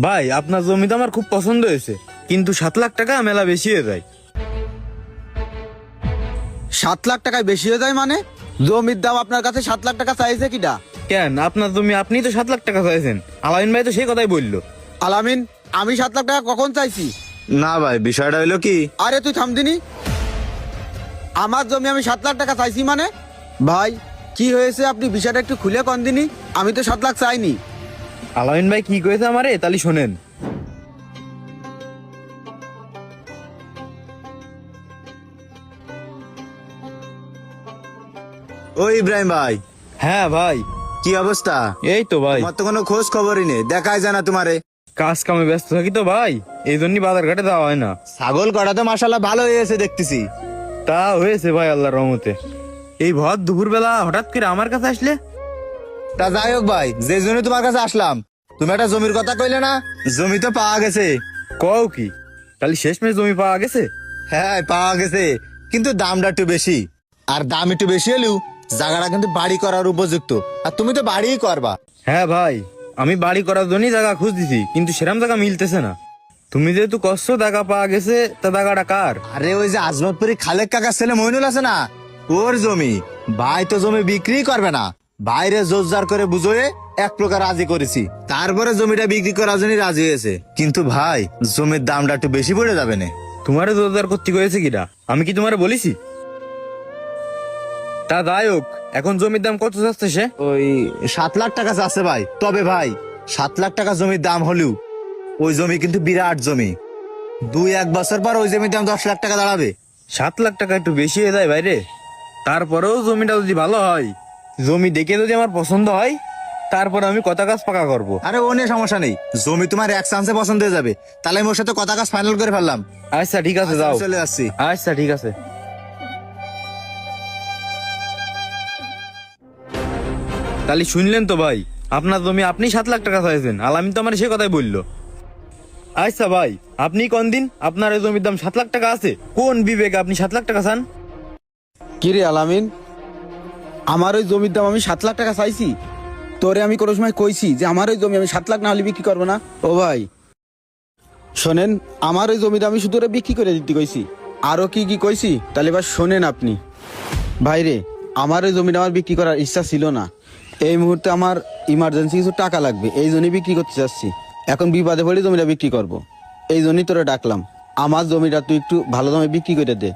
ভাই আপনার জমি তো আমার খুব পছন্দ হয়েছে, কিন্তু 7 লাখ টাকা মেলা বেশি হয়ে যায়। 7 লাখ টাকায় বেশি হয়ে যায় মানে? জমির দাম আপনার কাছে 7 লাখ টাকা চাইছে কিটা? কেন, আপনার জমি আপনি তো 7 লাখ টাকা চাইছেন, আলামিন ভাই তো সেই কথাই বললো। আলামিন, আমি 7 লাখ টাকা কখন চাইছি? না ভাই, বিষয়টা হইলো কি, আরে তুই থাম দিনি। আমার জমি আমি 7 লাখ টাকা চাইছি মানে? ভাই কি হয়েছে আপনি বিষয়টা একটু খুলে কন দিনি। আমি তো 7 লাখ চাইনি। আলামিন ভাই কি কয়েছে আমারে তাহলে শোনেন। ও ইব্রাহিম ভাই, হ্যাঁ ভাই। কি অবস্থা? এই তো ভাই, তোমার তো কোনো খোঁজ খবরই নেই, দেখাই যায় না তোমারে। কাজ কামে ব্যস্ত থাকি তো ভাই, এই জন্যই বাজার ঘাটে যাওয়া হয় না। ছাগল কটা তো মাশাআল্লাহ ভালো হয়েছে দেখতেছি। তা হয়েছে ভাই আল্লাহর রহমতে। এই ভর দুপুর বেলা হঠাৎ করে আমার কাছে আসলে? তা যাই হোক ভাই, যে জন্য তোমার কাছে আসলাম, তুমি একটা জমির কথা কইলে না, জমি তো পাওয়া গেছে। কও কি, তাহলে শেষমেশ জমি পাওয়া গেছে? হ্যাঁ পাওয়া গেছে, কিন্তু দামটা একটু বেশি। আর দাম একটু বেশি হলেও জায়গাটা কিন্তু বাড়ি করার উপযুক্ত, আর তুমি তো বাড়িই করবা। হ্যাঁ ভাই, আমি বাড়ি করার জন্যই জায়গা খুঁজতেছি, কিন্তু সেরকম জায়গা মিলতেছে না। তুমি যেহেতু কষ্ট টাকা পাওয়া গেছে, তা জায়গাটা কার? আরে ওই যে আজমতপুরি খালেক কাকার ছেলে মইনুল আছে না, ওর জমি। ভাই তো জমি বিক্রি করবে না, বাইরে জোরজার করে বুঝোয়ে এক প্রকার রাজি করেছি, তারপরে জমিটা বিক্রি করার জন্য রাজি হয়েছে। কিন্তু ভাই জমির দামটা একটু বেশি পড়ে যাবে না। তোমারে জোরদার করতে হয়েছে কিনা, আমি কি তোমারে বলেছি? তা যাই হোক, এখন জমির দাম কত যাচ্ছে সে? ওই 7 লাখ টাকা আছে ভাই। তবে ভাই 7 লাখ টাকা জমির দাম হলেও ওই জমি কিন্তু বিরাট জমি। 2-1 বছর পর ওই জমির দাম 10 লাখ টাকা দাঁড়াবে। 7 লাখ টাকা একটু বেশি হয়ে যায় বাইরে। তারপরেও জমিটা যদি ভালো হয়, জমি দেখে যদি আমার পছন্দ হয়, তারপর আমি কথা কাজ পাকা করব। আরে ও নিয়ে সমস্যা নেই, জমি তোমার এক চান্সে পছন্দ হয়ে যাবে। তাহলে আমি ওর সাথে কথা কাজ ফাইনাল করে ফেললাম। আচ্ছা ঠিক আছে, যাও। আমি চলে যাচ্ছি। আচ্ছা ঠিক আছে। তাহলে শুনলেন তো ভাই, আপনার জমি আপনি 7 লাখ টাকা চাইছেন, আলামিন তো আমার সে কথাই বললো। আচ্ছা ভাই, আপনি কোন দিন আপনার এই জমির দাম 7 লাখ টাকা আছে, কোন বিবেকে আপনি 7 লাখ টাকা চান? কি রে আলামিন, আমার ওই জমির দাম আমি 7 লাখ টাকা চাইছি? তোরে আমি কোনো সময় কইছি যে আমার ওই জমি আমি 7 লাখ না হলে বিক্রি করবো না? ও ভাই শোনেন, আমার ওই জমিটা আমি শুধু ওরে বিক্রি করে দিতে কইছি। আরো কি কি কইছি তাহলে এবার শোনেন আপনি। ভাই রে, আমার ওই জমিটা আমার বিক্রি করার ইচ্ছা ছিল না। এই মুহূর্তে আমার ইমার্জেন্সি কিছু টাকা লাগবে, এই জন্যই বিক্রি করতে চাচ্ছি। এখন বিপদে পড়ে জমিটা বিক্রি করব, এই জন্যই তোরে ডাকলাম। আমার জমিটা তুই একটু ভালো দামে বিক্রি করে দে।